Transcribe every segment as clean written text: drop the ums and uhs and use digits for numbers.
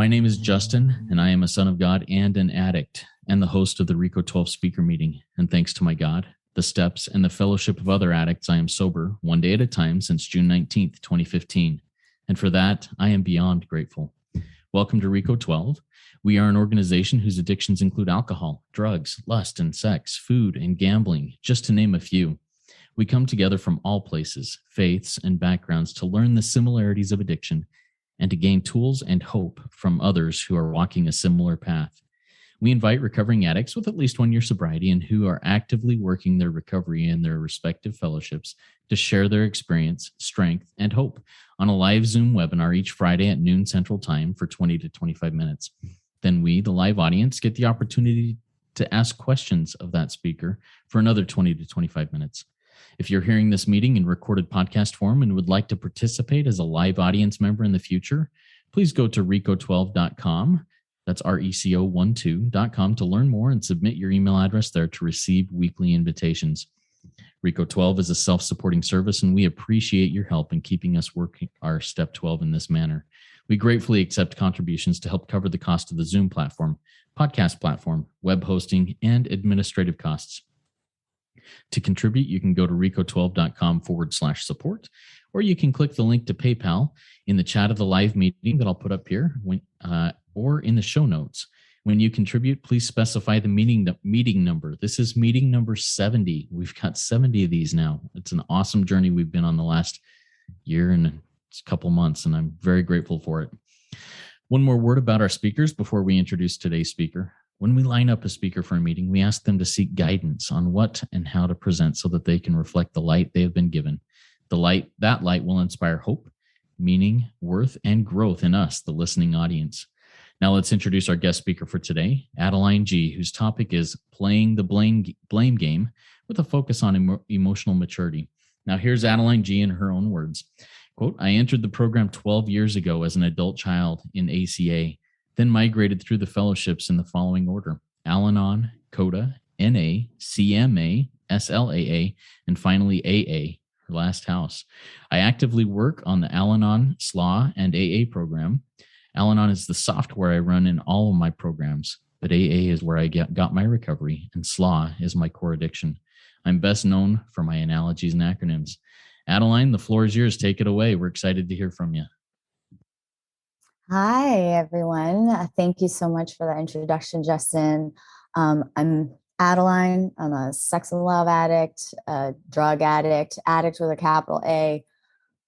My name is Justin, and I am a son of God and an addict, and the host of the RICO 12 speaker meeting. And thanks to my God, the steps, and the fellowship of other addicts, I am sober one day at a time since June 19th, 2015. And for that, I am beyond grateful. Welcome to RICO 12. We are an organization whose addictions include alcohol, drugs, lust and sex, food and gambling, just to name a few. We come together from all places, faiths, and backgrounds to learn the similarities of addiction and to gain tools and hope from others who are walking a similar path. We invite recovering addicts with at least 1 year sobriety and who are actively working their recovery in their respective fellowships to share their experience, strength, and hope on a live Zoom webinar each Friday at noon Central Time for 20 to 25 minutes. Then we, the live audience, get the opportunity to ask questions of that speaker for another 20 to 25 minutes. If you're hearing this meeting in recorded podcast form and would like to participate as a live audience member in the future, please go to RICO12.com. That's RECO12.com to learn more and submit your email address there to receive weekly invitations. RICO 12 is a self-supporting service, and we appreciate your help in keeping us working our Step 12 in this manner. We gratefully accept contributions to help cover the cost of the Zoom platform, podcast platform, web hosting, and administrative costs. To contribute, you can go to RICO12.com/support, or you can click the link to PayPal in the chat of the live meeting that I'll put up here, or in the show notes. When you contribute, please specify the meeting number. This is meeting number 70. We've got 70 of these now. It's an awesome journey we've been on the last year and a couple months, and I'm very grateful for it. One more word about our speakers before we introduce today's speaker. When we line up a speaker for a meeting, we ask them to seek guidance on what and how to present so that they can reflect the light they have been given. That light will inspire hope, meaning, worth, and growth in us, the listening audience. Now let's introduce our guest speaker for today, Adeline G, whose topic is playing the blame game with a focus on emotional maturity. Now here's Adeline G in her own words. Quote, I entered the program 12 years ago as an adult child in ACA, then migrated through the fellowships in the following order: Al-Anon, CoDA, NA, CMA, SLAA, and finally AA, her last house. I actively work on the Al-Anon, SLAA, and AA program. Al-Anon is the software I run in all of my programs, but AA is where I got my recovery, and SLAA is my core addiction. I'm best known for my analogies and acronyms. Adeline, the floor is yours. Take it away. We're excited to hear from you. Hi, everyone. Thank you so much for that introduction, Justin. I'm Adeline. I'm a sex and love addict, a drug addict with a capital A.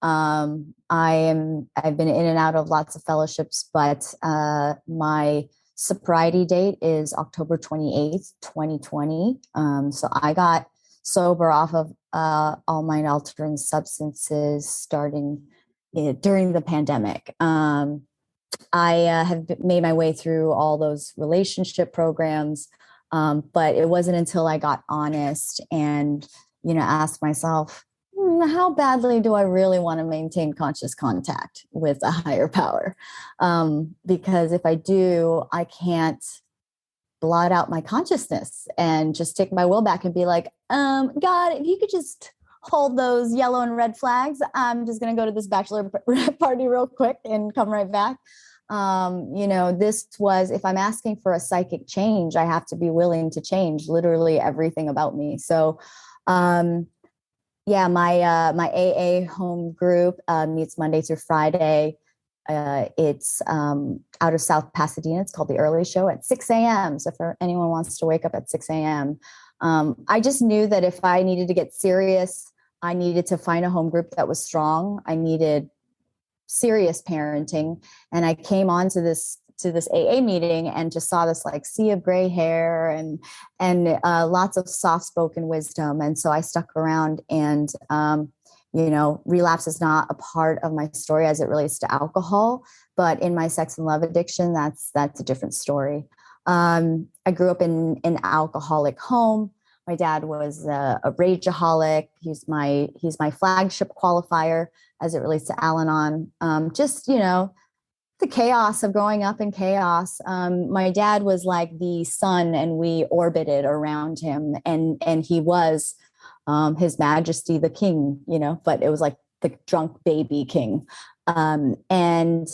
I've been in and out of lots of fellowships, but my sobriety date is October 28th, 2020. So I got sober off of all mind-altering substances starting during the pandemic. I have made my way through all those relationship programs, but it wasn't until I got honest and, asked myself, how badly do I really want to maintain conscious contact with a higher power? Because if I do, I can't blot out my consciousness and just take my will back and be like, God, if you could just hold those yellow and red flags, I'm just going to go to this bachelor party real quick and come right back. This was, if I'm asking for a psychic change, I have to be willing to change literally everything about me. So, my AA home group meets Monday through Friday. It's out of South Pasadena. It's called The Early Show at 6 a.m. So if anyone wants to wake up at 6 a.m., I just knew that if I needed to get serious, I needed to find a home group that was strong. I needed serious parenting. And I came on to this AA meeting and just saw this like sea of gray hair and lots of soft-spoken wisdom. And so I stuck around, and, relapse is not a part of my story as it relates to alcohol, but in my sex and love addiction, that's a different story. I grew up in an alcoholic home. My dad was a rageaholic. He's my flagship qualifier as it relates to Al-Anon. The chaos of growing up in chaos. My dad was like the sun, and we orbited around him, and he was His Majesty the King, but it was like the drunk baby king. And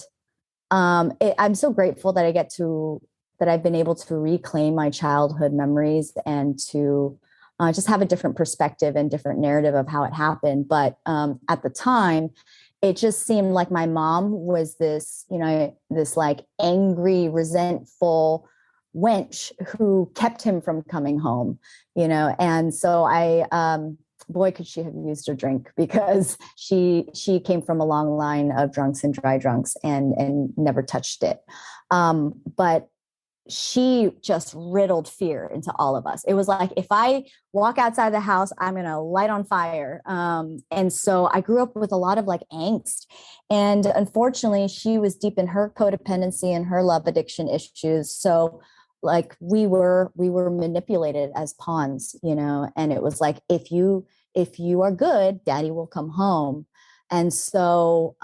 I'm so grateful that that I've been able to reclaim my childhood memories and to just have a different perspective and different narrative of how it happened. But at the time, it just seemed like my mom was this, this like angry, resentful wench who kept him from coming home, and so boy, could she have used a drink, because she came from a long line of drunks and dry drunks and never touched it. But she just riddled fear into all of us. It was like, if I walk outside the house, I'm going to light on fire. And so I grew up with a lot of like angst. And unfortunately, she was deep in her codependency and her love addiction issues. So like we were manipulated as pawns, and it was like, if you are good, daddy will come home. And so,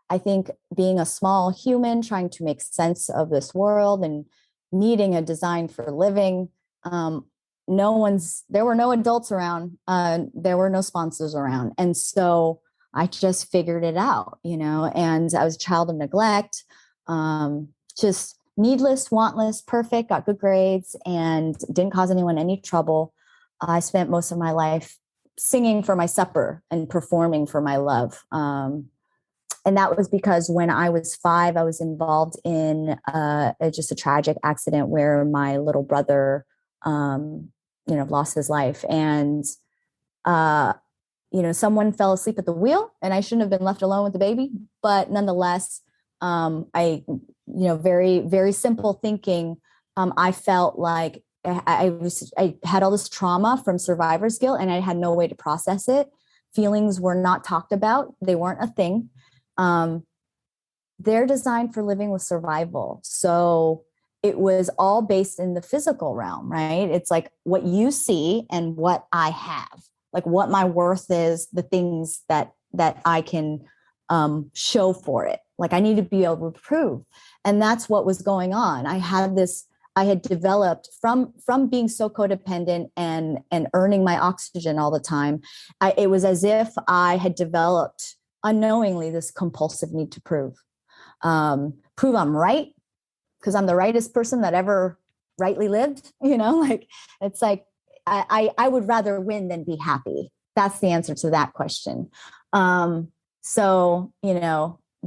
I think being a small human trying to make sense of this world and needing a design for living, there were no adults around, there were no sponsors around. And so I just figured it out, and I was a child of neglect, just needless, wantless, perfect, got good grades and didn't cause anyone any trouble. I spent most of my life singing for my supper and performing for my love. And that was because when I was 5, I was involved in just a tragic accident where my little brother, lost his life. And, someone fell asleep at the wheel, and I shouldn't have been left alone with the baby. But nonetheless, I, very, very simple thinking. I felt like I had all this trauma from survivor's guilt, and I had no way to process it. Feelings were not talked about. They weren't a thing. They're designed for living with survival. So it was all based in the physical realm, right? It's like what you see and what I have, like what my worth is, the things that I can show for it. Like I need to be able to prove. And that's what was going on. I had developed from being so codependent and earning my oxygen all the time. It was as if I had developed unknowingly this compulsive need to prove I'm right, because I'm the rightest person that ever rightly lived. Like it's like I would rather win than be happy. That's the answer to that question. So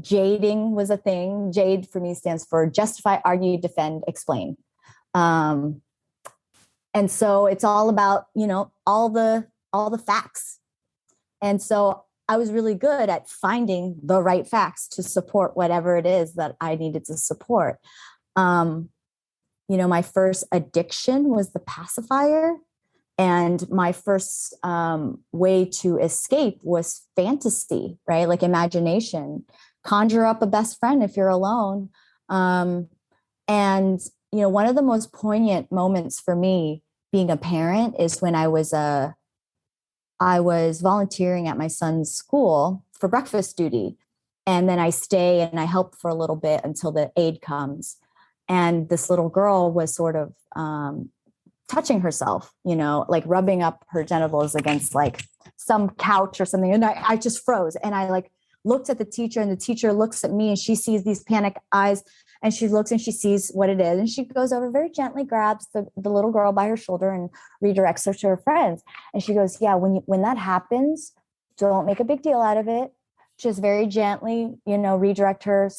jading was a thing. Jade for me stands for justify, argue, defend, explain. And so it's all about all the facts. And so I was really good at finding the right facts to support whatever it is that I needed to support. My first addiction was the pacifier. And my first way to escape was fantasy, right? Like imagination. Conjure up a best friend if you're alone. And one of the most poignant moments for me being a parent is when I was volunteering at my son's school for breakfast duty. And then I stay and I help for a little bit until the aide comes. And this little girl was sort of touching herself, like rubbing up her genitals against like some couch or something. And I just froze. And I like looked at the teacher, and the teacher looks at me, and she sees these panic eyes, and she looks and she sees what it is. And she goes over, very gently grabs the little girl by her shoulder and redirects her to her friends. And she goes, yeah, when that happens, don't make a big deal out of it. Just very gently, redirect her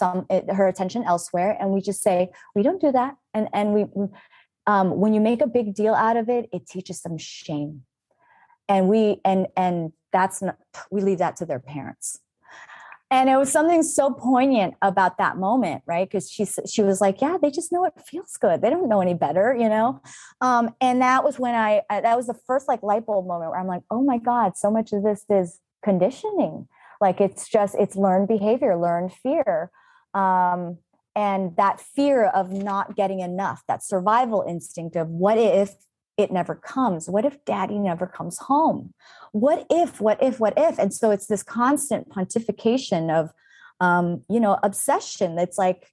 her attention elsewhere. And we just say, we don't do that. And we when you make a big deal out of it, it teaches them shame. And we leave that to their parents. And it was something so poignant about that moment, right? Because she was like, yeah, they just know it feels good. They don't know any better, And that was when that was the first like light bulb moment where I'm like, oh my God, so much of this is conditioning. Like it's learned behavior, learned fear. And that fear of not getting enough, that survival instinct of what if it never comes? What if daddy never comes home? What if? And so it's this constant pontification of, obsession. That's like,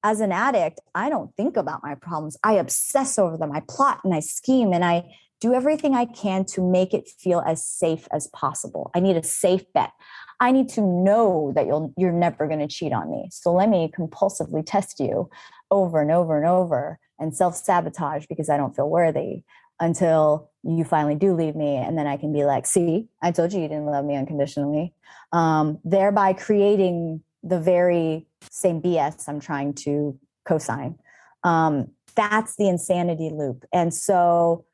as an addict, I don't think about my problems. I obsess over them. I plot and I scheme and I do everything I can to make it feel as safe as possible. I need a safe bet. I need to know that you're never going to cheat on me. So let me compulsively test you over and over and over and self-sabotage because I don't feel worthy until you finally do leave me. And then I can be like, see, I told you didn't love me unconditionally. Thereby creating the very same BS I'm trying to co-sign. That's the insanity loop. And so,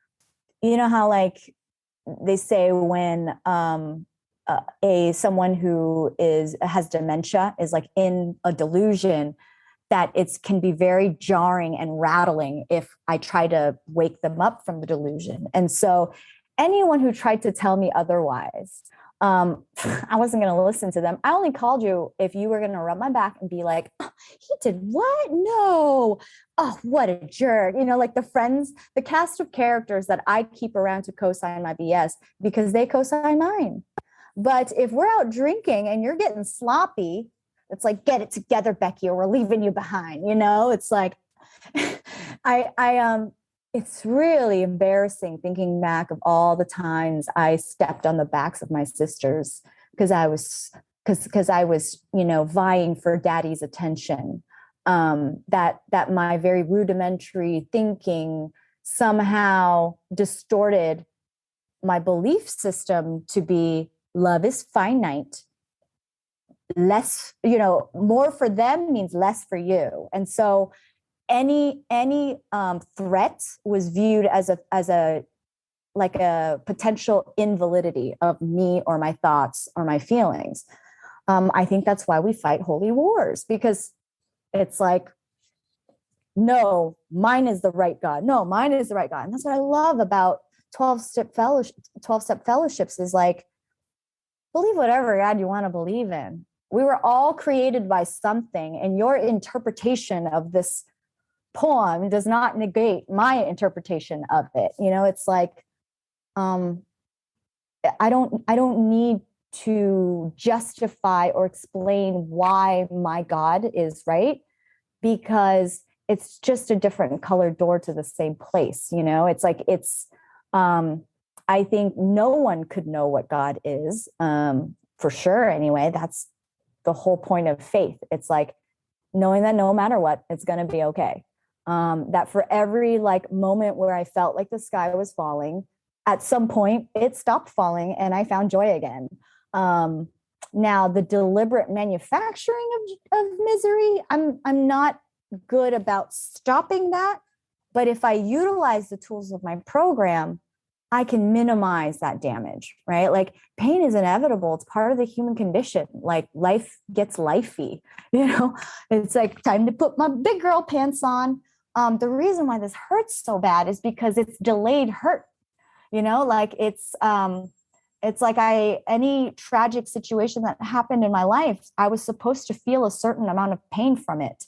you know how like they say when someone who has dementia is like in a delusion, that it can be very jarring and rattling if I try to wake them up from the delusion. And so anyone who tried to tell me otherwise, I wasn't going to listen to them. I only called you if you were going to rub my back and be like, oh, he did what? No. Oh, what a jerk. You know, like the cast of characters that I keep around to co-sign my BS because they co-sign mine. But if we're out drinking and you're getting sloppy, it's like, get it together, Becky, or we're leaving you behind. You know, it's like, it's really embarrassing thinking back of all the times I stepped on the backs of my sisters because I was, you know, vying for daddy's attention. That my very rudimentary thinking somehow distorted my belief system to be love is finite. Less, you know, more for them means less for you. And so any threat was viewed as a like a potential invalidity of me or my thoughts or my feelings. I think that's why we fight holy wars, because it's like, no, mine is the right God. No, mine is the right God. And that's what I love about 12-step fellowships is like, believe whatever God you want to believe in. We were all created by something, and your interpretation of this poem does not negate my interpretation of it. You know, it's like, I don't need to justify or explain why my God is right, because it's just a different colored door to the same place. You know, it's like, I think no one could know what God is, for sure. Anyway, that's the whole point of faith. It's like knowing that no matter what, it's going to be okay. That for every like moment where I felt like the sky was falling, at some point it stopped falling and I found joy again. Now the deliberate manufacturing of misery, I'm not good about stopping that. But if I utilize the tools of my program, I can minimize that damage, right? Like pain is inevitable. It's part of the human condition. Like life gets lifey, you know, it's like time to put my big girl pants on. The reason why this hurts so bad is because it's delayed hurt, you know, like it's like any tragic situation that happened in my life, I was supposed to feel a certain amount of pain from it.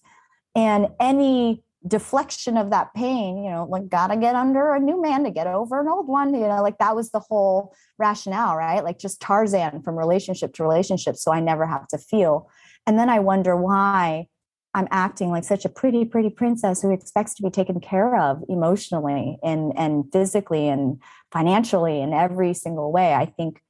And any deflection of that pain, you know, like gotta get under a new man to get over an old one, you know, like that was the whole rationale, right? Like just Tarzan from relationship to relationship, so I never have to feel. And then I wonder why I'm acting like such a pretty princess who expects to be taken care of emotionally and physically and financially in every single way. I think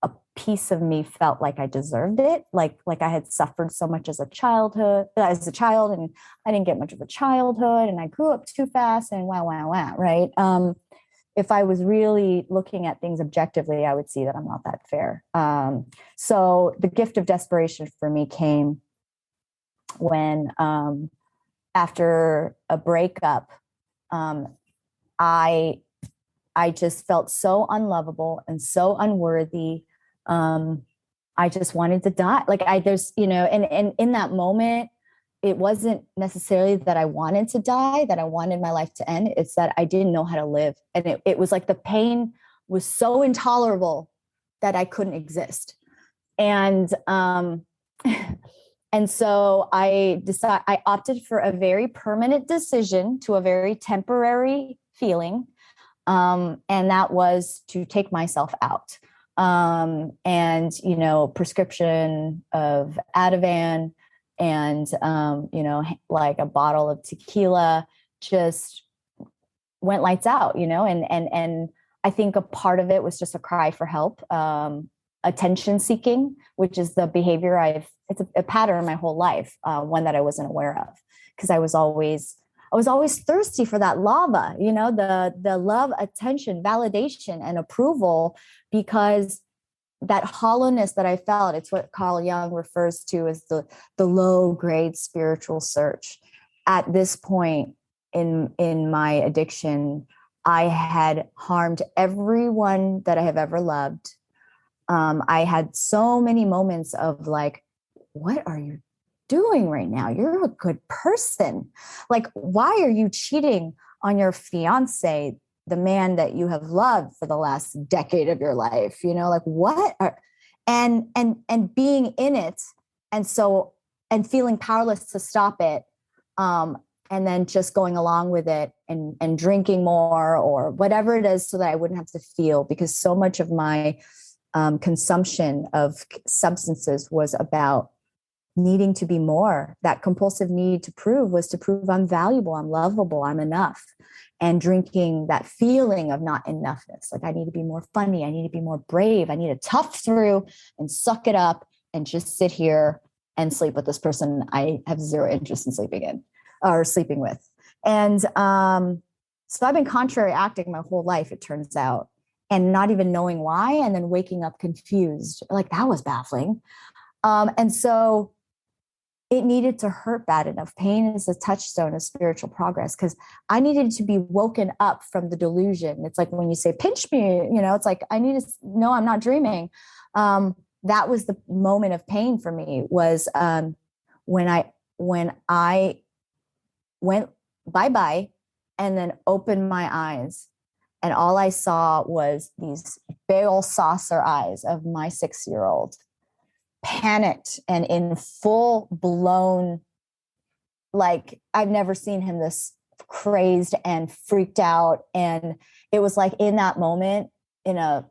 a piece of me felt like I deserved it, like I had suffered so much as a child, and I didn't get much of a childhood, and I grew up too fast, and wow, right? If I was really looking at things objectively, I would see that I'm not that fair. So the gift of desperation for me came when, after a breakup, I just felt so unlovable and so unworthy. I just wanted to die. Like there's, you know, and in that moment, it wasn't necessarily that I wanted to die, that I wanted my life to end. It's that I didn't know how to live. And it was like the pain was so intolerable that I couldn't exist. And, and so I opted for a very permanent decision to a very temporary feeling. And that was to take myself out. And, you know, prescription of Ativan and, you know, like a bottle of tequila just went lights out, you know, and I think a part of it was just a cry for help, attention seeking, which is the behavior it's a pattern my whole life, one that I wasn't aware of, because I was always thirsty for that lava, the love, attention, validation, and approval, because that hollowness that I felt, it's what Carl Jung refers to as the low grade spiritual search. At this point in my addiction, I had harmed everyone that I have ever loved. I had so many moments of like, what are you doing right now? You're a good person. Like, why are you cheating on your fiance, the man that you have loved for the last decade of your life? Like, what are, and being in it. And feeling powerless to stop it. And then just going along with it and drinking more or whatever it is so that I wouldn't have to feel, because so much of my consumption of substances was about needing to be more. That compulsive need to prove was to prove I'm valuable, I'm lovable, I'm enough. And drinking, that feeling of not enoughness, like I need to be more funny, I need to be more brave, I need to tough through and suck it up and just sit here and sleep with this person I have zero interest in sleeping in or sleeping with. And so I've been contrary acting my whole life, it turns out, and not even knowing why, and then waking up confused. Like, that was baffling. And so it needed to hurt bad enough. Pain is a touchstone of spiritual progress, because I needed to be woken up from the delusion. It's like when you say, pinch me, it's like, I need to know I'm not dreaming. That was the moment of pain for me, was when I went bye-bye and then opened my eyes. And all I saw was these big old saucer eyes of my 6-year-old, panicked and in full blown, like I've never seen him this crazed and freaked out. And it was like in that moment, in a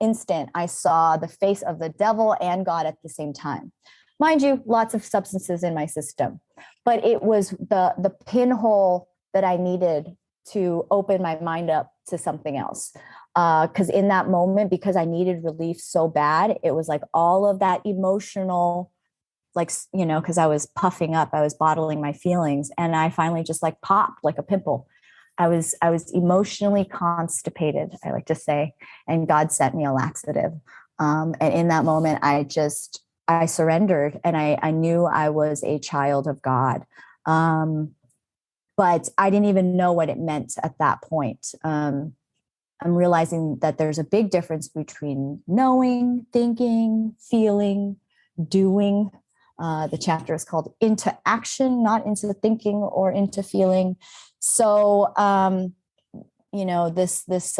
instant, I saw the face of the devil and God at the same time. Mind you, lots of substances in my system, but it was the pinhole that I needed to open my mind up to something else. Because in that moment, because I needed relief so bad, it was like all of that emotional, like, because I was puffing up, I was bottling my feelings, and I finally just like popped like a pimple. I was emotionally constipated, I like to say, and God sent me a laxative. And in that moment, I surrendered, and I knew I was a child of God. But I didn't even know what it meant at that point. I'm realizing that there's a big difference between knowing, thinking, feeling, doing. The chapter is called Into Action, not into thinking or into feeling. So, this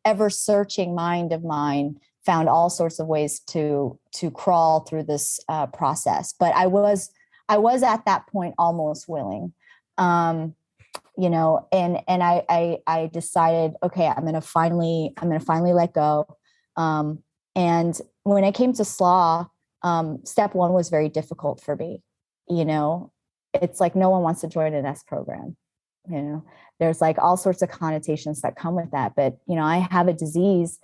ever searching mind of mine found all sorts of ways to crawl through this process. But I was at that point almost willing. And I decided, okay, I'm going to finally let go. And when I came to SLAA, step one was very difficult for me. It's like, no one wants to join an S program. There's like all sorts of connotations that come with that. But, I have a disease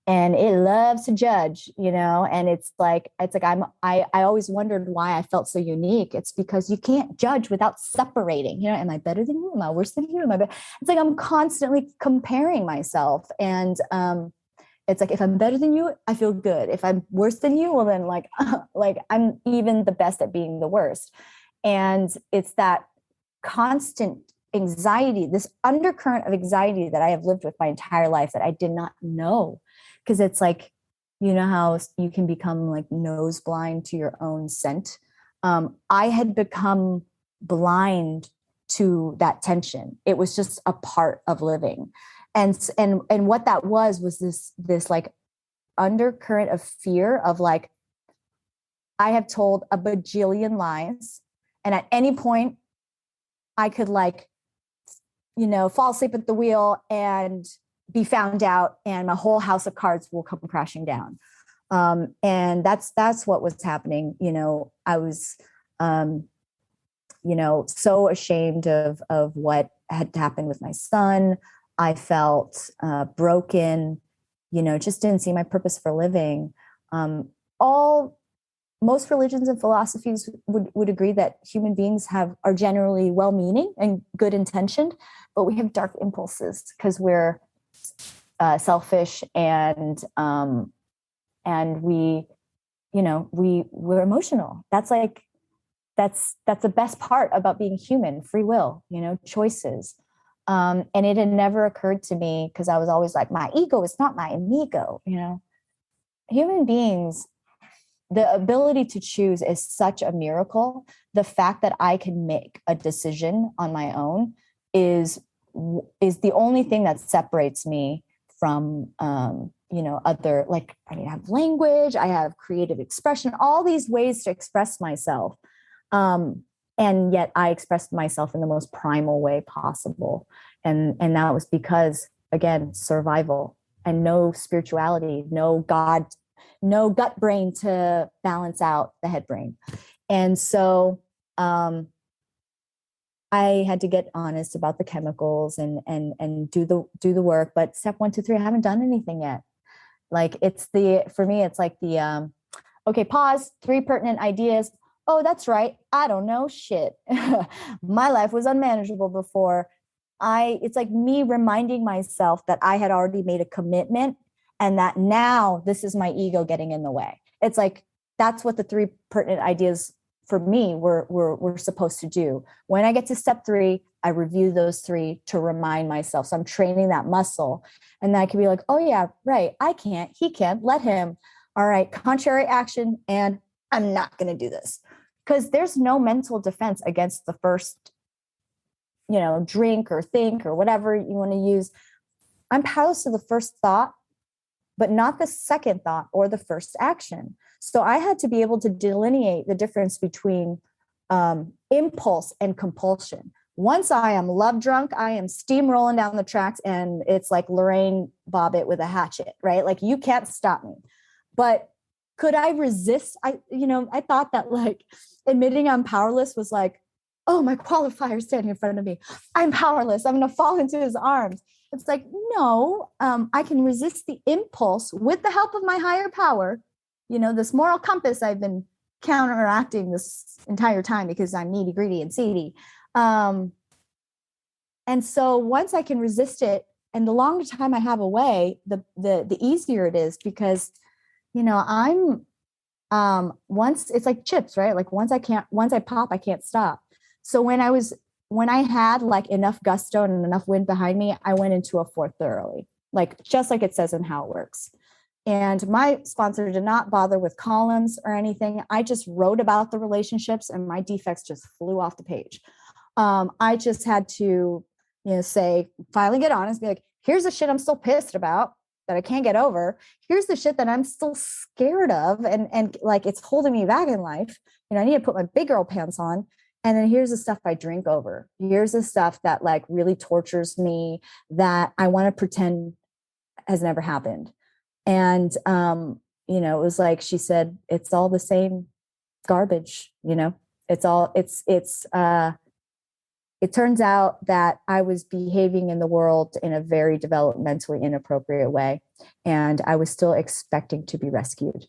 and it loves to judge, and it's like, I always wondered why I felt so unique. It's because you can't judge without separating, am I better than you? Am I worse than you? It's like, I'm constantly comparing myself. And, it's like, if I'm better than you, I feel good. If I'm worse than you, well then like I'm even the best at being the worst. And it's that constant anxiety, this undercurrent of anxiety that I have lived with my entire life that I did not know. Because it's like, how you can become like nose blind to your own scent. I had become blind to that tension. It was just a part of living. And what that was this like undercurrent of fear of like, I have told a bajillion lies. And at any point I could like, fall asleep at the wheel and be found out, and my whole house of cards will come crashing down. And that's what was happening. I was, so ashamed of what had happened with my son. I felt broken, just didn't see my purpose for living. Most religions and philosophies would agree that human beings are generally well-meaning and good intentioned, but we have dark impulses because we're selfish and we're emotional. That's the best part about being human, free will, choices. And it had never occurred to me, because I was always like, my ego is not my amigo. Human beings, the ability to choose is such a miracle. The fact that I can make a decision on my own is the only thing that separates me from, other, like, I have language, I have creative expression, all these ways to express myself. And yet I expressed myself in the most primal way possible. And that was because, again, survival and no spirituality, no God, no gut brain to balance out the head brain. And so I had to get honest about the chemicals and do the work. But step 1, 2, 3, I haven't done anything yet. Like, for me, it's like okay, pause, 3 pertinent ideas. Oh, that's right, I don't know shit. My life was unmanageable before. It's like me reminding myself that I had already made a commitment, and that now this is my ego getting in the way. It's like, that's what the 3 pertinent ideas for me were supposed to do. When I get to step 3, I review those 3 to remind myself. So I'm training that muscle. And then I can be like, oh yeah, right, I can't, he can't, let him. All right, contrary action, and I'm not going to do this. Because there's no mental defense against the first, drink or think or whatever you want to use. I'm powerless to the first thought, but not the second thought or the first action. So I had to be able to delineate the difference between impulse and compulsion. Once I am love drunk, I am steamrolling down the tracks, and it's like Lorraine Bobbitt with a hatchet, right? Like, you can't stop me. But could I resist? I thought that, like, admitting I'm powerless was like, oh, my qualifier standing in front of me, I'm powerless, I'm going to fall into his arms. It's like, no, I can resist the impulse with the help of my higher power. This moral compass I've been counteracting this entire time because I'm needy, greedy, and seedy. And so once I can resist it, and the longer time I have away, the easier it is, because I'm once, it's like chips, right? Like, once I pop, I can't stop. So when I had like enough gusto and enough wind behind me, I went into a 4 thoroughly, like, just like it says in How It Works. And my sponsor did not bother with columns or anything. I just wrote about the relationships, and my defects just flew off the page. I just had to, say, finally get honest, be like, here's the shit I'm still pissed about that I can't get over. Here's the shit that I'm still scared of. And like, it's holding me back in life. I need to put my big girl pants on. And then here's the stuff I drink over. Here's the stuff that, like, really tortures me, that I want to pretend has never happened. And, it was like, she said, it's all the same garbage, it turns out that I was behaving in the world in a very developmentally inappropriate way. And I was still expecting to be rescued,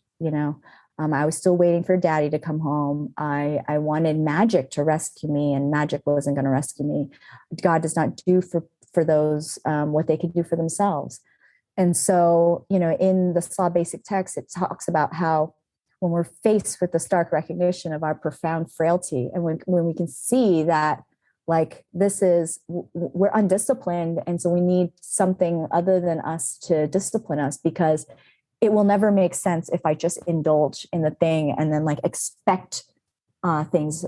I was still waiting for daddy to come home. I wanted magic to rescue me, and magic wasn't going to rescue me. God does not do for those what they can do for themselves. And so, in the SLAA basic text, it talks about how when we're faced with the stark recognition of our profound frailty, and when we can see that, like, we're undisciplined, and so we need something other than us to discipline us, because it will never make sense if I just indulge in the thing and then, like, expect things,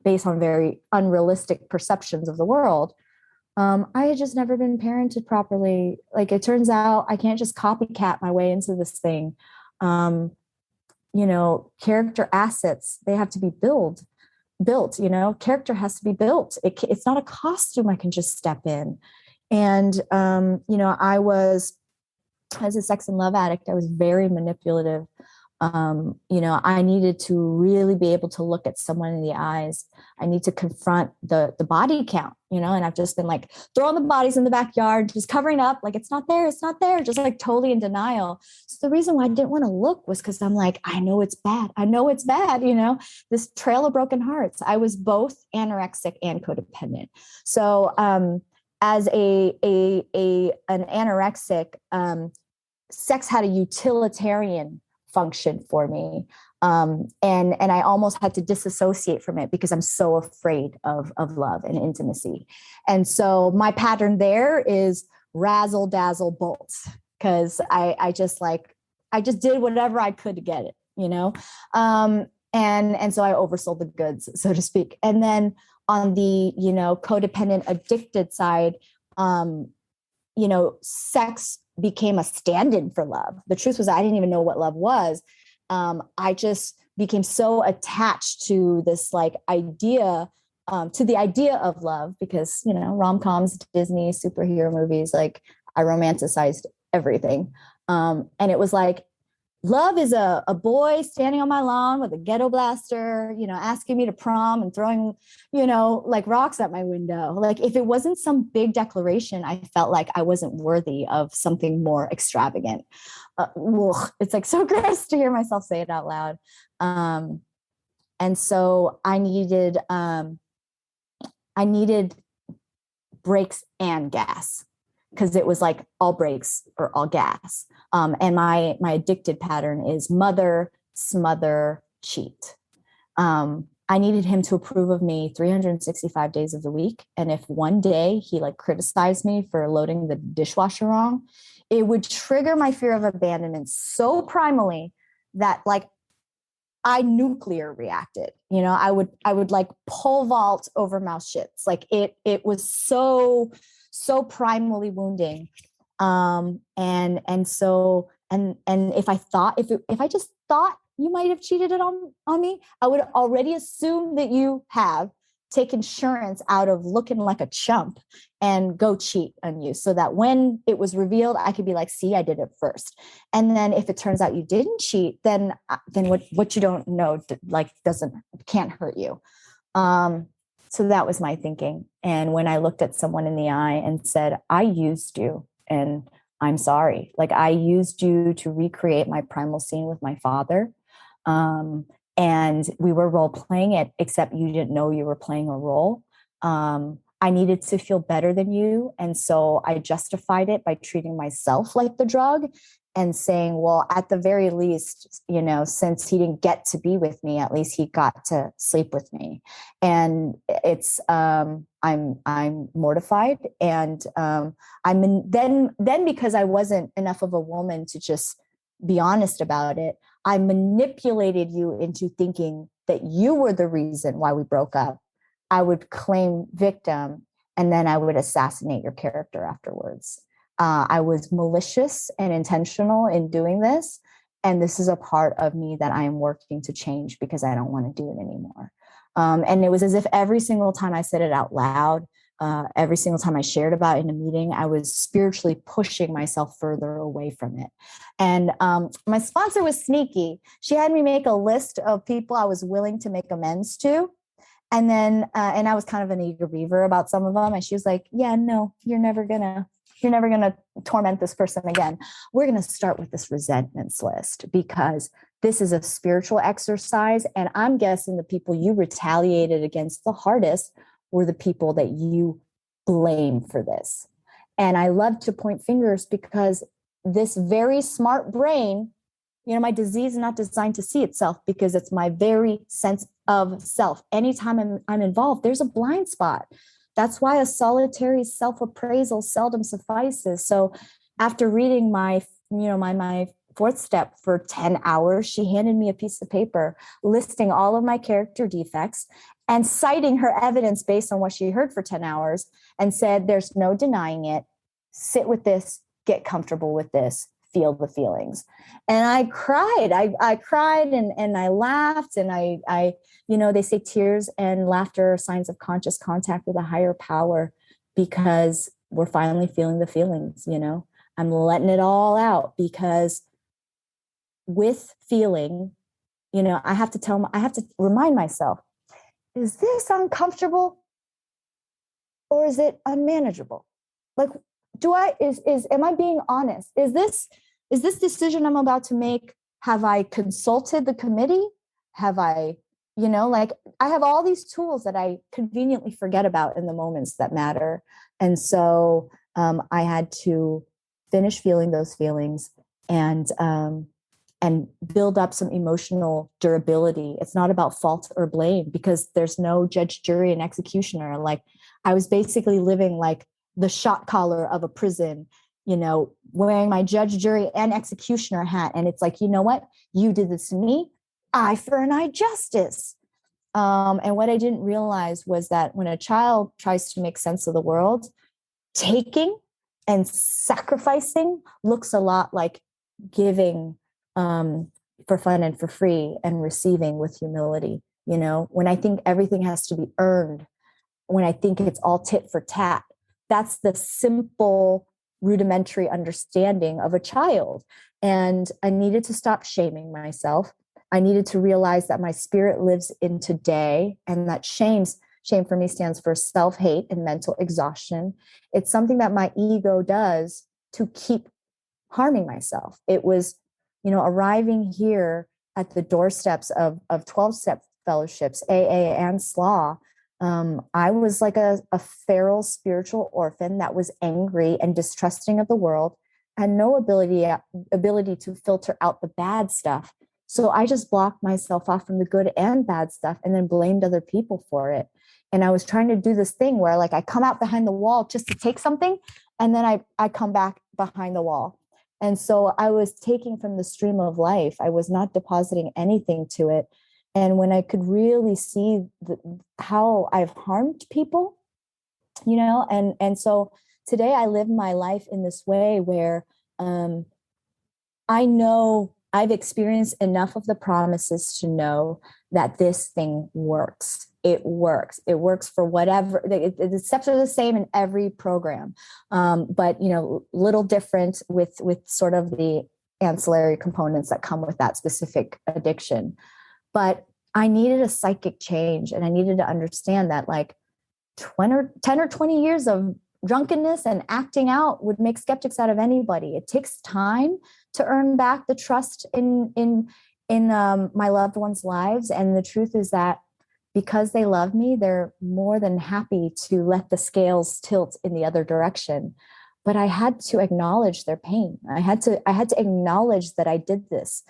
based on very unrealistic perceptions of the world. I had just never been parented properly. Like, it turns out I can't just copycat my way into this thing. Character assets, they have to be built, character has to be built. It's not a costume I can just step in. And, I was, as a sex and love addict, I was very manipulative. I needed to really be able to look at someone in the eyes. I need to confront the body count, and I've just been like throwing the bodies in the backyard, just covering up, like it's not there, just like totally in denial. So the reason why I didn't want to look was because I'm like, I know it's bad, this trail of broken hearts. I was both anorexic and codependent. So as an anorexic, sex had a utilitarian function for me. And I almost had to disassociate from it because I'm so afraid of love and intimacy. And so my pattern there is razzle dazzle bolts, because I just did whatever I could to get it, and so I oversold the goods, so to speak. And then on the, codependent addicted side, sex became a stand-in for love. The truth was, I didn't even know what love was. I just became so attached to this idea, to the idea of love, because, rom-coms, Disney, superhero movies, I romanticized everything. And it was like, love is a boy standing on my lawn with a ghetto blaster, asking me to prom and throwing, rocks at my window. Like, if it wasn't some big declaration, I felt like I wasn't worthy of something more extravagant. It's so gross to hear myself say it out loud. And so I needed brakes and gas, because it was like all brakes or all gas. And my addicted pattern is mother, smother, cheat. I needed him to approve of me 365 days of the week. And if one day he criticized me for loading the dishwasher wrong, it would trigger my fear of abandonment so primally that I nuclear reacted. I would pole vault over mouse shits. It was so primally wounding. And if I just thought you might have cheated it on me, I would already assume that you have take insurance out of looking like a chump and go cheat on you, so that when it was revealed, I could be like, see, I did it first. And then if it turns out you didn't cheat, then what you don't know can't hurt you. So that was my thinking. And when I looked at someone in the eye and said, I used you and I'm sorry. I used you to recreate my primal scene with my father. And we were role playing it, except you didn't know you were playing a role. I needed to feel better than you. And so I justified it by treating myself like the drug and saying, well, at the very least, since he didn't get to be with me, at least he got to sleep with me. And it's, I'm mortified. And then because I wasn't enough of a woman to just be honest about it, I manipulated you into thinking that you were the reason why we broke up. I would claim victim, and then I would assassinate your character afterwards. I was malicious and intentional in doing this. And this is a part of me that I am working to change because I don't want to do it anymore. And it was as if every single time I said it out loud, every single time I shared about it in a meeting, I was spiritually pushing myself further away from it. And my sponsor was sneaky. She had me make a list of people I was willing to make amends to. And then, and I was kind of an eager beaver about some of them. And she was like, yeah, no, you're never gonna torment this person again. We're going to start with this resentments list, because this is a spiritual exercise. And I'm guessing the people you retaliated against the hardest were the people that you blame for this. And I love to point fingers, because this very smart brain, my disease is not designed to see itself, because it's my very sense of self. Anytime I'm involved, there's a blind spot. That's why a solitary self-appraisal seldom suffices. So after reading my fourth step for 10 hours, she handed me a piece of paper listing all of my character defects and citing her evidence based on what she heard for 10 hours, and said, there's no denying it. Sit with this, get comfortable with this, feel the feelings. And I cried. I cried and I laughed. And I they say tears and laughter are signs of conscious contact with a higher power, because we're finally feeling the feelings. I'm letting it all out, because with feeling, I have to remind myself, is this uncomfortable or is it unmanageable? Like, am I being honest? Is this decision I'm about to make, have I consulted the committee? Have I, I have all these tools that I conveniently forget about in the moments that matter. And so I had to finish feeling those feelings and build up some emotional durability. It's not about fault or blame because there's no judge, jury, and executioner. Like, I was basically living like the shot caller of a prison, wearing my judge, jury, and executioner hat. And it's like, you know what? You did this to me. Eye for an eye justice. And what I didn't realize was that when a child tries to make sense of the world, taking and sacrificing looks a lot like giving for fun and for free and receiving with humility. When I think everything has to be earned, when I think it's all tit for tat, that's the simple rudimentary understanding of a child. And I needed to stop shaming myself. I needed to realize that my spirit lives in today, and that shame for me stands for self-hate and mental exhaustion. It's something that my ego does to keep harming myself. It was, arriving here at the doorsteps of 12-step fellowships, AA and SLAA. I was like a feral spiritual orphan that was angry and distrusting of the world, and no ability to filter out the bad stuff. So I just blocked myself off from the good and bad stuff and then blamed other people for it. And I was trying to do this thing where, like, I come out behind the wall just to take something, and then I come back behind the wall. And so I was taking from the stream of life. I was not depositing anything to it. And when I could really see how I've harmed people, and so today I live my life in this way where I know I've experienced enough of the promises to know that this thing works. It works. It works for whatever. The steps are the same in every program, but little different with sort of the ancillary components that come with that specific addiction. But I needed a psychic change, and I needed to understand that, like, 10 or 20 years of drunkenness and acting out would make skeptics out of anybody. It takes time to earn back the trust in my loved ones' lives. And the truth is that because they love me, they're more than happy to let the scales tilt in the other direction. But I had to acknowledge their pain. I had to acknowledge that I did this,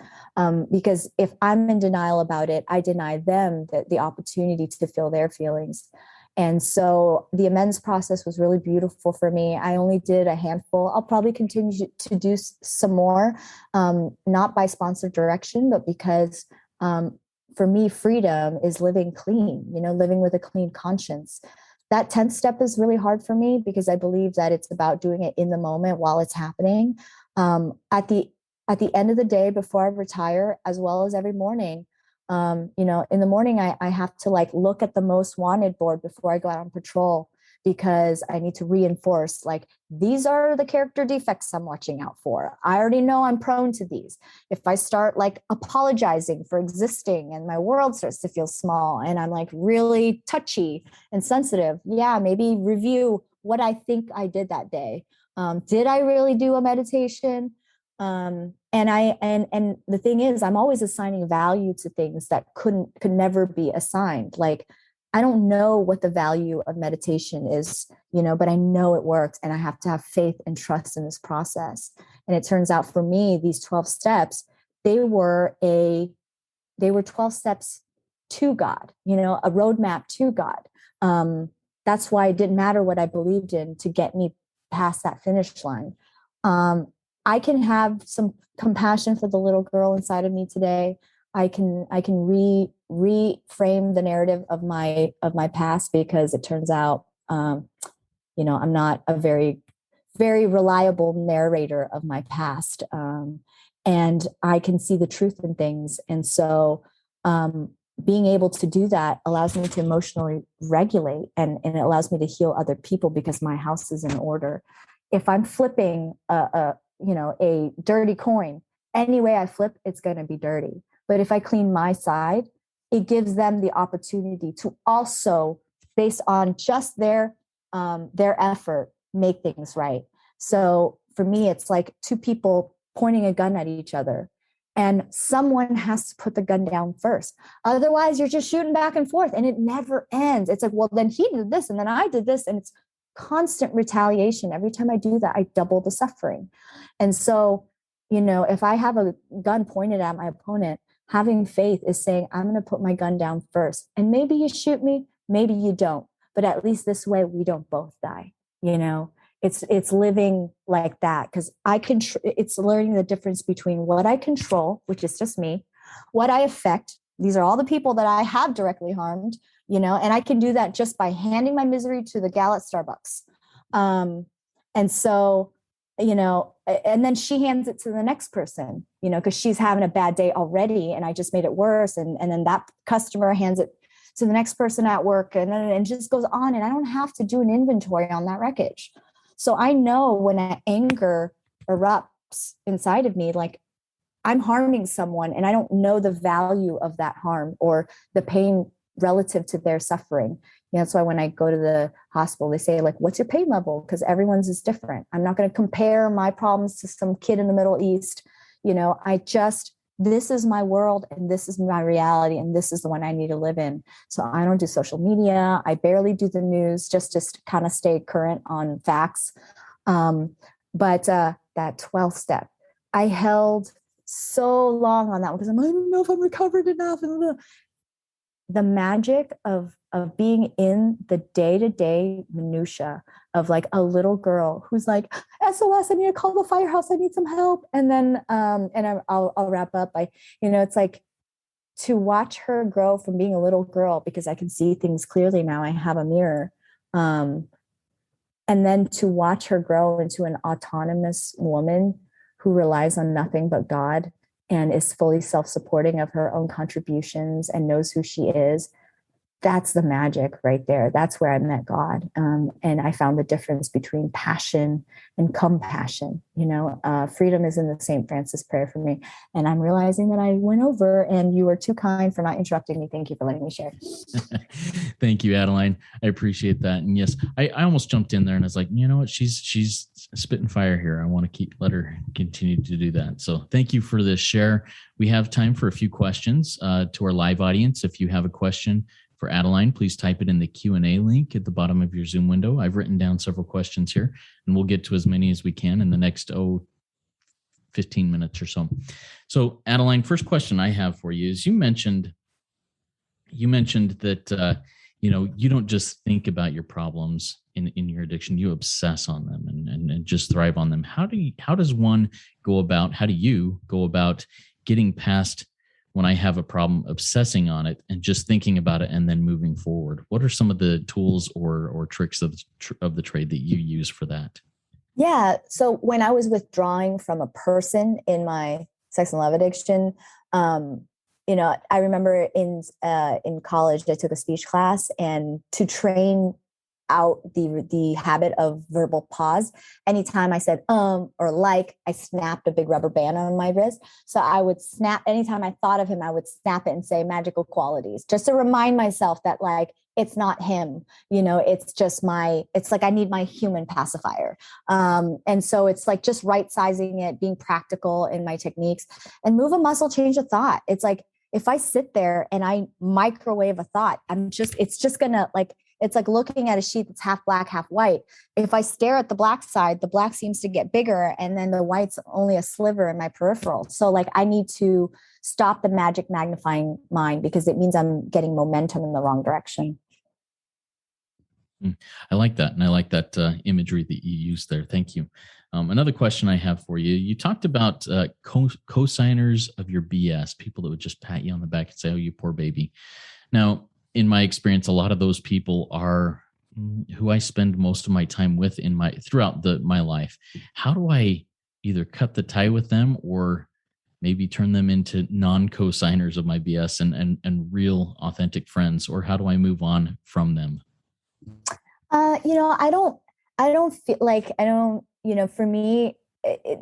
because if I'm in denial about it, I deny them the opportunity to feel their feelings. And so the amends process was really beautiful for me. I only did a handful. I'll probably continue to do some more, not by sponsored direction, but because for me, freedom is living clean, living with a clean conscience. That 10th step is really hard for me because I believe that it's about doing it in the moment while it's happening. At the end of the day, before I retire, as well as every morning, in the morning, I have to look at the most wanted board before I go out on patrol, because I need to reinforce, these are the character defects I'm watching out for. I already know I'm prone to these. If I start apologizing for existing and my world starts to feel small and I'm really touchy and sensitive, maybe review what I think I did that day. Did I really do a meditation? And the thing is, I'm always assigning value to things that could never be assigned. I don't know what the value of meditation is, but I know it works, and I have to have faith and trust in this process. And it turns out for me, these 12 steps, they were 12 steps to God, a roadmap to God. That's why it didn't matter what I believed in to get me past that finish line. I can have some compassion for the little girl inside of me today. I can reframe the narrative of my past, because it turns out, I'm not a very, very reliable narrator of my past. And I can see the truth in things. And so, being able to do that allows me to emotionally regulate, and it allows me to heal other people because my house is in order. If I'm flipping a dirty coin, any way I flip, it's going to be dirty. But if I clean my side, it gives them the opportunity to also, based on just their effort, make things right. So for me, it's like two people pointing a gun at each other, and someone has to put the gun down first. Otherwise, you're just shooting back and forth, and it never ends. It's like, well, then he did this, and then I did this, and it's constant retaliation. Every time I do that, I double the suffering. And so, if I have a gun pointed at my opponent, having faith is saying, I'm going to put my gun down first. And maybe you shoot me, maybe you don't. But at least this way, we don't both die. It's living like that, because it's learning the difference between what I control, which is just me, what I affect. These are all the people that I have directly harmed, and I can do that just by handing my misery to the gal at Starbucks. And so, and then she hands it to the next person, because she's having a bad day already, and I just made it worse. And then that customer hands it to the next person at work, and then it just goes on. And I don't have to do an inventory on that wreckage. So I know when anger erupts inside of me, like I'm harming someone and I don't know the value of that harm or the pain relative to their suffering. That's why when I go to the hospital, they say, like, what's your pain level? Because everyone's is different. I'm not going to compare my problems to some kid in the Middle East. This is my world, and this is my reality, and this is the one I need to live in. So I don't do social media. I barely do the news, just to kind of stay current on facts. But that 12th step, I held so long on that one because I don't know if I'm recovered enough. The magic of being in the day-to-day minutia of like a little girl who's like, SOS, I need to call the firehouse, I need some help. And then I'll wrap up by, it's like to watch her grow from being a little girl, because I can see things clearly now. I have a mirror. And then to watch her grow into an autonomous woman who relies on nothing but God and is fully self-supporting of her own contributions and knows who she is. That's the magic right there. That's where I met God. And I found the difference between passion and compassion. Freedom is in the St. Francis prayer for me. And I'm realizing that I went over, and you were too kind for not interrupting me. Thank you for letting me share. Thank you, Adeline. I appreciate that. And yes, I almost jumped in there and I was like, you know what? She's spitting fire here. I want to let her continue to do that. So thank you for this share. We have time for a few questions to our live audience. If you have a question for Adeline, please type it in the Q&A link at the bottom of your Zoom window. I've written down several questions here, and we'll get to as many as we can in the next 15 minutes or so. So Adeline, first question I have for you is you mentioned that you don't just think about your problems in your addiction, you obsess on them and just thrive on them. How do you go about getting past when I have a problem, obsessing on it and just thinking about it and then moving forward? What are some of the tools or tricks of the trade that you use for that? Yeah. So when I was withdrawing from a person in my sex and love addiction, I remember in college, I took a speech class, and to train out the habit of verbal pause, anytime I said or like, I snapped a big rubber band on my wrist. So I would snap anytime I thought of him, I would snap it and say magical qualities, just to remind myself that like it's not him, it's just it's like I need my human pacifier. And so it's like just right sizing it, being practical in my techniques, and move a muscle, change a thought. It's like if I sit there and I microwave a thought, it's just gonna like, it's like looking at a sheet that's half black, half white. If I stare at the black side, the black seems to get bigger, and then the white's only a sliver in my peripheral. So like I need to stop the magic magnifying mind, because it means I'm getting momentum in the wrong direction. I like that. And I like that imagery that you used there. Thank you. Another question I have for you. You talked about co-signers of your BS, people that would just pat you on the back and say, oh, you poor baby. Now, in my experience, a lot of those people are who I spend most of my time with throughout my life. How do I either cut the tie with them or maybe turn them into non-co-signers of my BS and real authentic friends? Or how do I move on from them? I don't feel like, for me,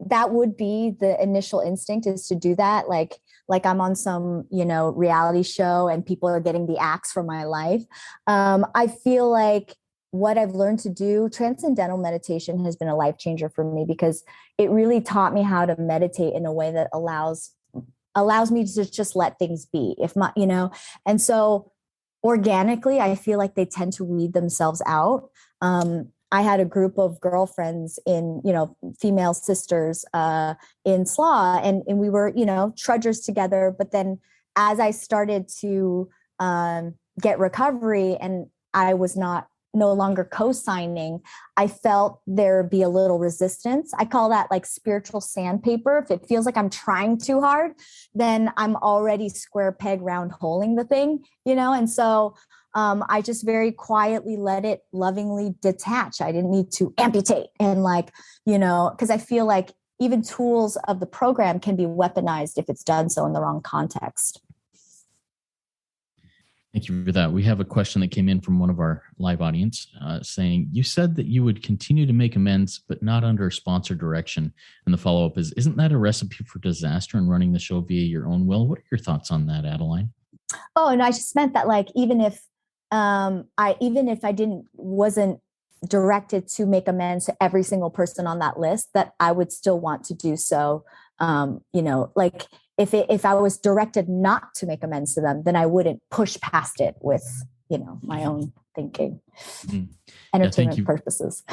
that would be the initial instinct, is to do that. Like I'm on some, reality show and people are getting the axe from my life. I feel like what I've learned to do, transcendental meditation has been a life changer for me, because it really taught me how to meditate in a way that allows me to just let things be. And so organically, I feel like they tend to weed themselves out. I had a group of girlfriends female sisters in SLAA, and we were, trudgers together. But then as I started to get recovery and I was no longer co-signing, I felt there be a little resistance. I call that like spiritual sandpaper. If it feels like I'm trying too hard, then I'm already square peg round holing the thing, And so I just very quietly let it lovingly detach. I didn't need to amputate and because I feel like even tools of the program can be weaponized if it's done so in the wrong context. Thank you for that. We have a question that came in from one of our live audience saying, you said that you would continue to make amends, but not under sponsor direction. And the follow-up is, isn't that a recipe for disaster in running the show via your own will? What are your thoughts on that, Adeline? Oh, and I just meant that even if I wasn't directed to make amends to every single person on that list, that I would still want to do so. If I was directed not to make amends to them, then I wouldn't push past it with, my own thinking, entertainment purposes.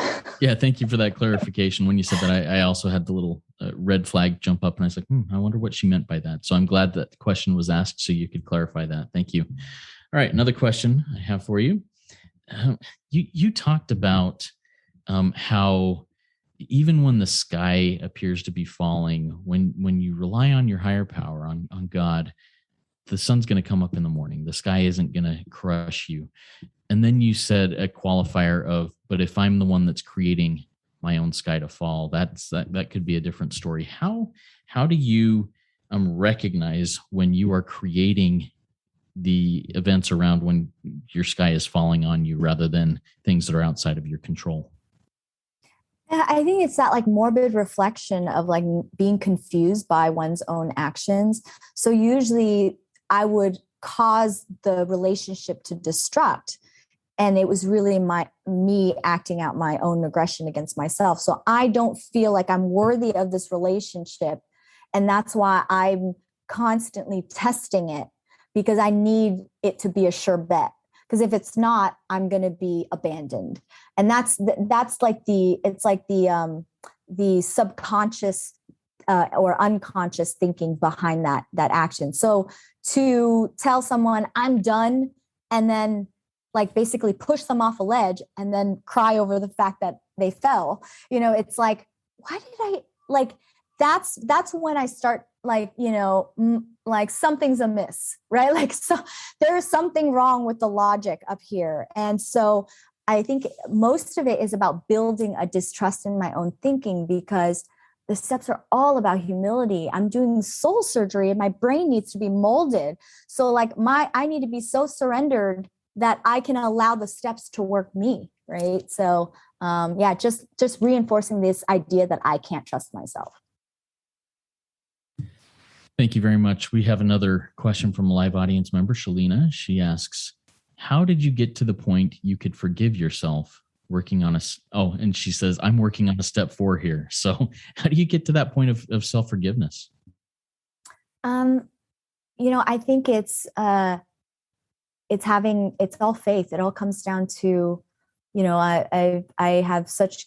Yeah. Thank you for that clarification. When you said that, I also had the little red flag jump up and I was like, I wonder what she meant by that. So I'm glad that the question was asked so you could clarify that. Thank you. All right. Another question I have for you. You talked about how even when the sky appears to be falling, when you rely on your higher power, on God, the sun's going to come up in the morning. The sky isn't going to crush you. And then you said a qualifier of, but if I'm the one that's creating my own sky to fall, that could be a different story. How do you recognize when you are creating the events around when your sky is falling on you rather than things that are outside of your control? I think it's that morbid reflection of being confused by one's own actions. So usually I would cause the relationship to destruct. And it was really me acting out my own aggression against myself. So I don't feel like I'm worthy of this relationship. And that's why I'm constantly testing it, because I need it to be a sure bet. Because if it's not, I'm going to be abandoned. And that's like the subconscious or unconscious thinking behind that action. So to tell someone I'm done and then basically push them off a ledge and then cry over the fact that they fell, it's like, why did I that's when I start something's amiss, right? So there's something wrong with the logic up here. And so I think most of it is about building a distrust in my own thinking, because the steps are all about humility. I'm doing soul surgery and my brain needs to be molded. So I need to be so surrendered that I can allow the steps to work me. Right. So just reinforcing this idea that I can't trust myself. Thank you very much. We have another question from a live audience member, Shalina. She asks, how did you get to the point you could forgive yourself working on and she says, I'm working on a step 4 here. So how do you get to that point of self-forgiveness? I think it's all faith. It all comes down to, I have such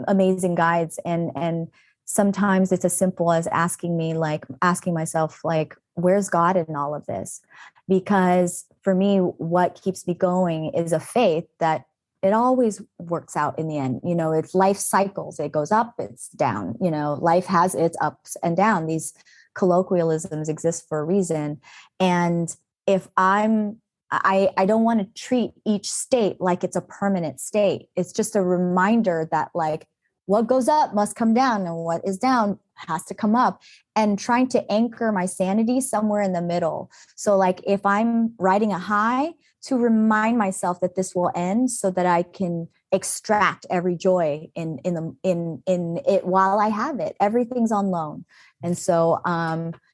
amazing guides, and sometimes it's as simple as asking myself, where's God in all of this? Because for me, what keeps me going is a faith that it always works out in the end. It's life cycles. It goes up, it's down. Life has its ups and downs. These colloquialisms exist for a reason. And if I don't want to treat each state like it's a permanent state. It's just a reminder that what goes up must come down, and what is down has to come up, and trying to anchor my sanity somewhere in the middle. So if I'm riding a high, to remind myself that this will end so that I can extract every joy in it while I have it. Everything's on loan. And so,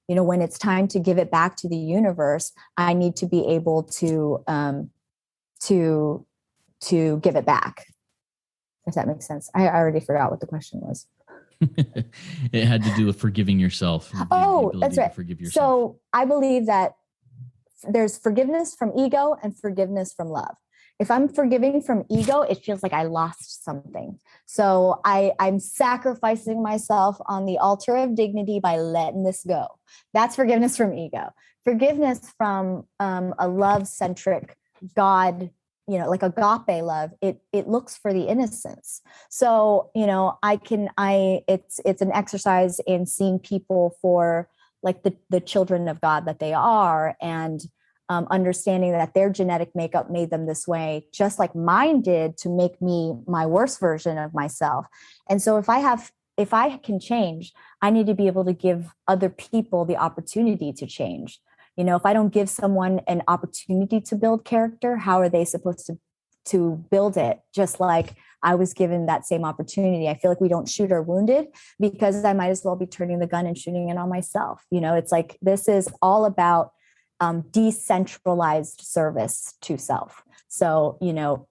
when it's time to give it back to the universe, I need to be able to give it back. If that makes sense. I already forgot what the question was. It had to do with forgiving yourself. Oh, that's right. Forgive yourself. So I believe that there's forgiveness from ego and forgiveness from love. If I'm forgiving from ego, it feels like I lost something. So I'm sacrificing myself on the altar of dignity by letting this go. That's forgiveness from ego. Forgiveness from a love-centric God, like agape love, it looks for the innocence. So, it's an exercise in seeing people for like the children of God that they are, and understanding that their genetic makeup made them this way, just like mine did to make me my worst version of myself. And so if I can change, I need to be able to give other people the opportunity to change. If I don't give someone an opportunity to build character, how are they supposed to build it? Just like I was given that same opportunity. I feel like we don't shoot our wounded because I might as well be turning the gun and shooting it on myself. It's like, this is all about decentralized service to self. So,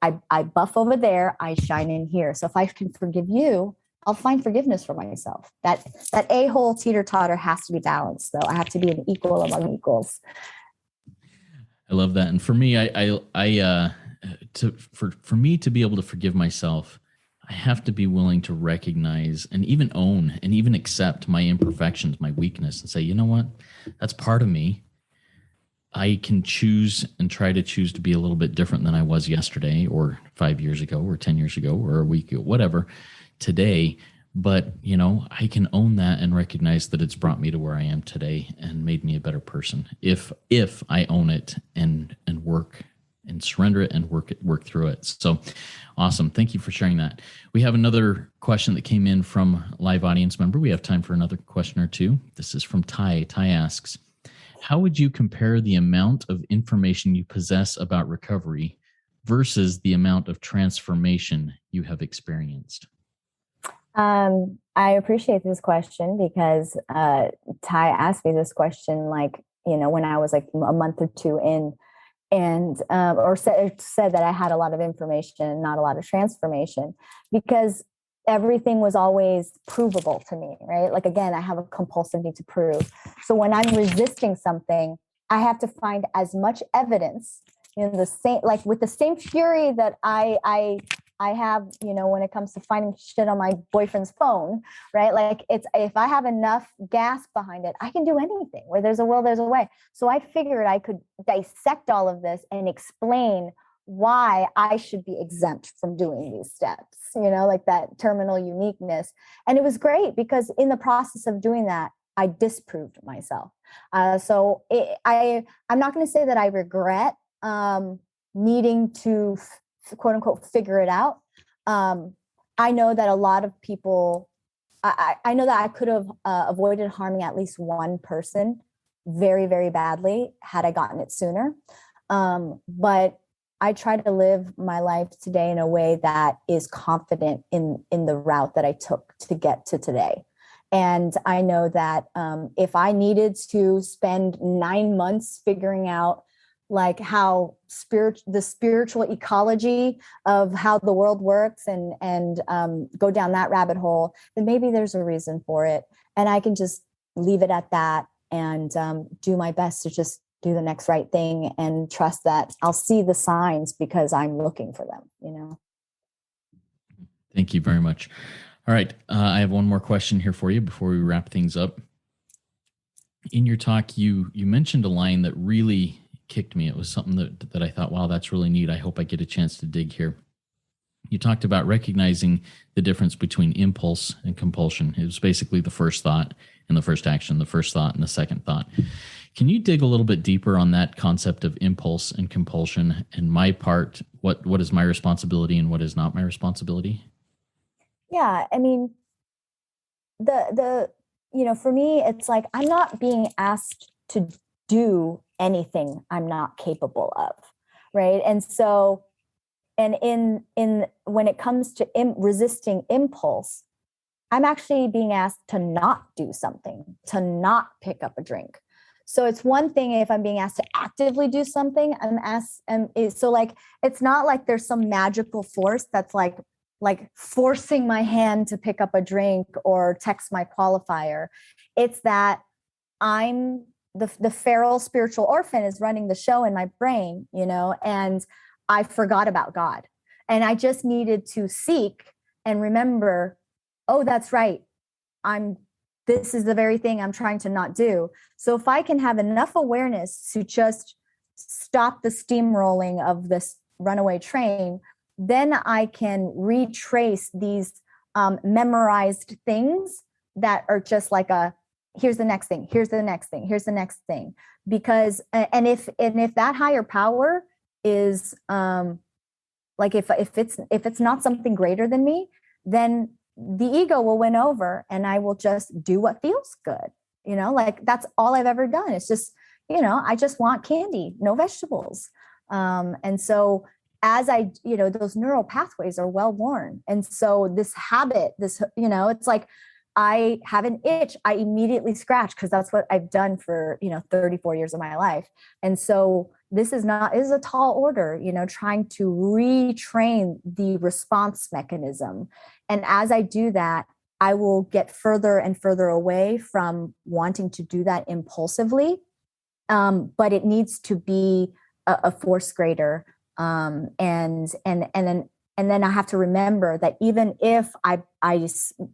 I buff over there, I shine in here. So if I can forgive you, I'll find forgiveness for myself. That a-hole teeter-totter has to be balanced, though. I have to be an equal among equals. I love that. And for me, for me to be able to forgive myself, I have to be willing to recognize and even own and even accept my imperfections, my weakness, and say, you know what? That's part of me. I can choose and try to choose to be a little bit different than I was yesterday or 5 years ago or 10 years ago or a week ago, whatever, today. But, I can own that and recognize that it's brought me to where I am today and made me a better person. If I own it and work and surrender it and work through it. So awesome. Thank you for sharing that. We have another question that came in from a live audience member. We have time for another question or two. This is from Ty. Ty asks, how would you compare the amount of information you possess about recovery versus the amount of transformation you have experienced? I appreciate this question because Ty asked me this question when I was like a month or two in, and or said that I had a lot of information and not a lot of transformation, because everything was always provable to me, right? Like, again, I have a compulsive need to prove. So when I'm resisting something, I have to find as much evidence, the same, like with the same fury that I have, when it comes to finding shit on my boyfriend's phone, right? Like, it's, if I have enough gas behind it, I can do anything. Where there's a will, there's a way. So I figured I could dissect all of this and explain why I should be exempt from doing these steps, like that terminal uniqueness. And it was great because in the process of doing that, I disproved myself. I'm not going to say that I regret needing to quote unquote figure it out. I know that a lot of people, I know that I could have avoided harming at least one person very, very badly had I gotten it sooner. But I try to live my life today in a way that is confident in the route that I took to get to today. And I know that if I needed to spend 9 months figuring out like how the spiritual ecology of how the world works and go down that rabbit hole, then maybe there's a reason for it. And I can just leave it at that and do my best to just do the next right thing and trust that I'll see the signs because I'm looking for them, Thank you very much. All right. I have one more question here for you before we wrap things up. In your talk, you mentioned a line that really kicked me. It was something that I thought, wow, that's really neat. I hope I get a chance to dig here. You talked about recognizing the difference between impulse and compulsion. It was basically the first thought and the first action, the first thought and the second thought. Can you dig a little bit deeper on that concept of impulse and compulsion and my part? What is my responsibility and what is not my responsibility? Yeah, I mean, for me, it's like I'm not being asked to do anything I'm not capable of, right? And so And in when it comes to resisting impulse, I'm actually being asked to not do something, to not pick up a drink. So it's one thing if I'm being asked to actively do something. So like, it's not like there's some magical force that's like forcing my hand to pick up a drink or text my qualifier. It's that I'm the feral spiritual orphan is running the show in my brain, and I forgot about God. And I just needed to seek and remember, oh, that's right. This is the very thing I'm trying to not do. So if I can have enough awareness to just stop the steamrolling of this runaway train, then I can retrace these memorized things that are just like here's the next thing, here's the next thing, here's the next thing. Because, and if that higher power is like, if it's not something greater than me, then the ego will win over and I will just do what feels good. Like that's all I've ever done. It's just, I just want candy, no vegetables. And so as those neural pathways are well worn. And so this habit, it's like, I have an itch, I immediately scratch because that's what I've done for, 34 years of my life. And so this is a tall order, trying to retrain the response mechanism. And as I do that, I will get further and further away from wanting to do that impulsively. But it needs to be a force greater. And then I have to remember that even if I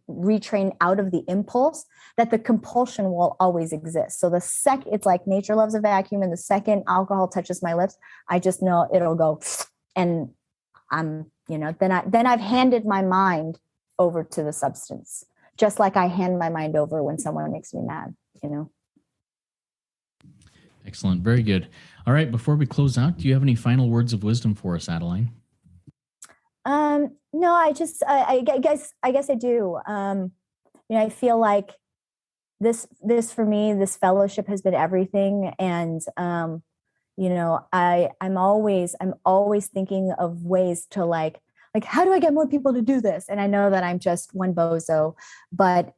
retrain out of the impulse, that the compulsion will always exist. So it's like nature loves a vacuum. And the second alcohol touches my lips, I just know it'll go. And I'm, then I've handed my mind over to the substance, just like I hand my mind over when someone makes me mad, Excellent. Very good. All right. Before we close out, do you have any final words of wisdom for us, Adeline? No, I guess I do. I feel like this for me, this fellowship has been everything. And, I'm always thinking of ways to like, how do I get more people to do this? And I know that I'm just one bozo, but,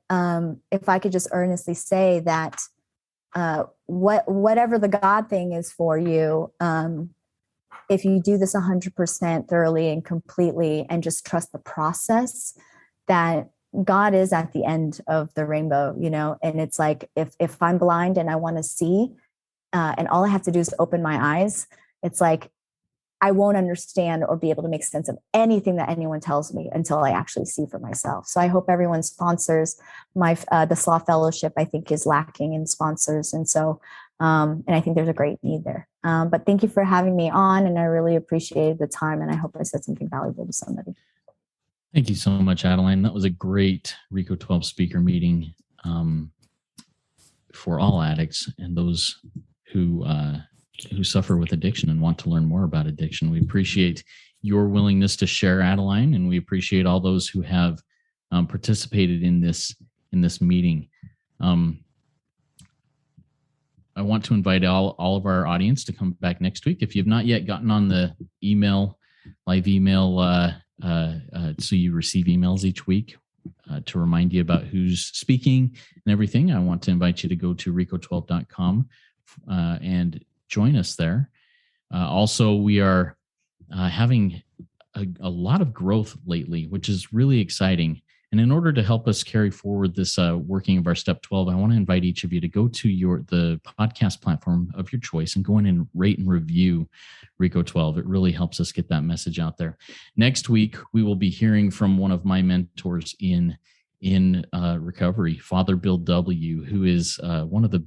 if I could just earnestly say that, whatever the God thing is for you, if you do this 100% thoroughly and completely and just trust the process, that God is at the end of the rainbow, and it's like, if I'm blind and I want to see, and all I have to do is open my eyes, it's like, I won't understand or be able to make sense of anything that anyone tells me until I actually see for myself. So I hope everyone sponsors the SLAA Fellowship. I think is lacking in sponsors. And so, and I think there's a great need there. But thank you for having me on, and I really appreciated the time, and I hope I said something valuable to somebody. Thank you so much, Adeline. That was a great RICO 12 speaker meeting for all addicts and those who suffer with addiction and want to learn more about addiction. We appreciate your willingness to share, Adeline, and we appreciate all those who have participated in this meeting. I want to invite all of our audience to come back next week. If you've not yet gotten on the live email, so you receive emails each week to remind you about who's speaking and everything, I want to invite you to go to rico12.com and join us there. Also, we are having a lot of growth lately, which is really exciting. And in order to help us carry forward this working of our Step 12, I want to invite each of you to go to the podcast platform of your choice and go in and rate and review RICO 12. It really helps us get that message out there. Next week, we will be hearing from one of my mentors in recovery, Father Bill W., who is one of the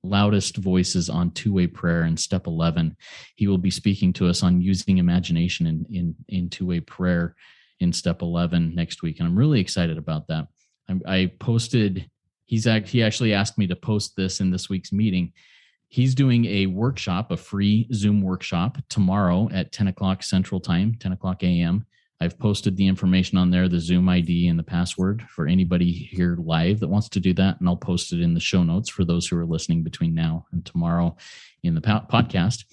loudest voices on TwoWayPrayer in Step 11. He will be speaking to us on using imagination in TwoWayPrayer in Step 11 next week. And I'm really excited about that. I posted, he actually asked me to post this in this week's meeting. He's doing a workshop, a free Zoom workshop tomorrow at 10 o'clock Central Time, 10 o'clock a.m. I've posted the information on there, the Zoom ID and the password for anybody here live that wants to do that. And I'll post it in the show notes for those who are listening between now and tomorrow in the podcast.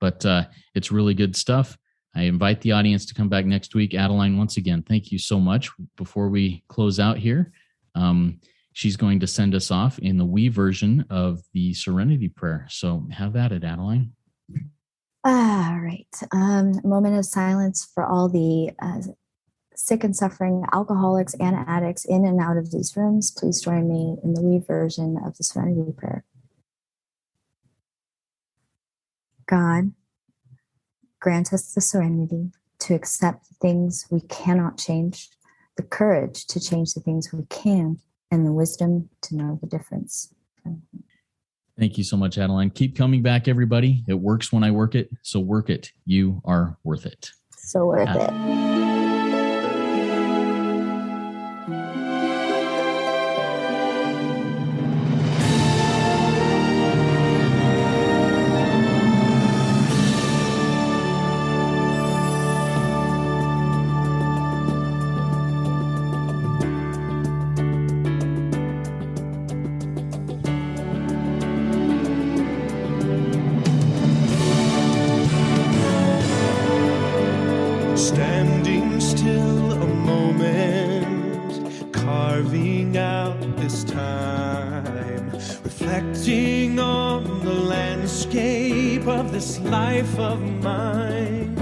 But it's really good stuff. I invite the audience to come back next week. Adeline, once again, thank you so much. Before we close out here, she's going to send us off in the we version of the Serenity Prayer. So have at it, Adeline. All right. A moment of silence for all the sick and suffering alcoholics and addicts in and out of these rooms. Please join me in the we version of the Serenity Prayer. God, grant us the serenity to accept the things we cannot change, the courage to change the things we can, and the wisdom to know the difference. Thank you so much, Adeline. Keep coming back, everybody. It works when I work it, so work it. You are worth it. So worth it. Standing still a moment, carving out this time, reflecting on the landscape of this life of mine.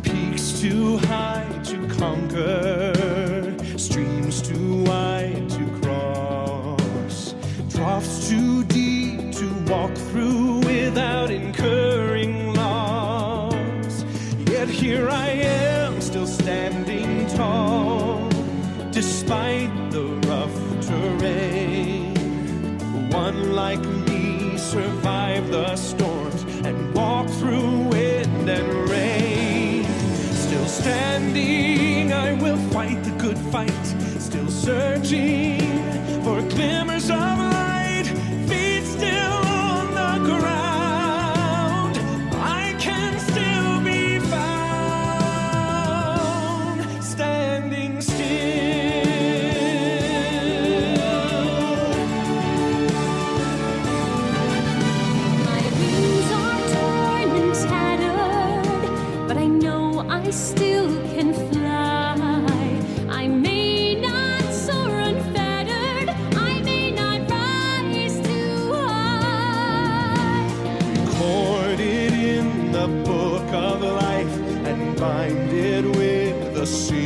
Peaks too high to conquer, streams too wide to cross, troughs too deep to walk through without incurring loss. Yet here I am, still standing tall, despite the rough terrain. One like me survived the storms and walked through wind and rain. Still standing, I will fight the good fight, still searching for glimmers of light, feet still on the ground. I can still be found, standing still. My wings are torn and tattered, but I know I still can fly. I may not soar unfettered, I may not rise too high. Recorded in the book of life and binded with the seal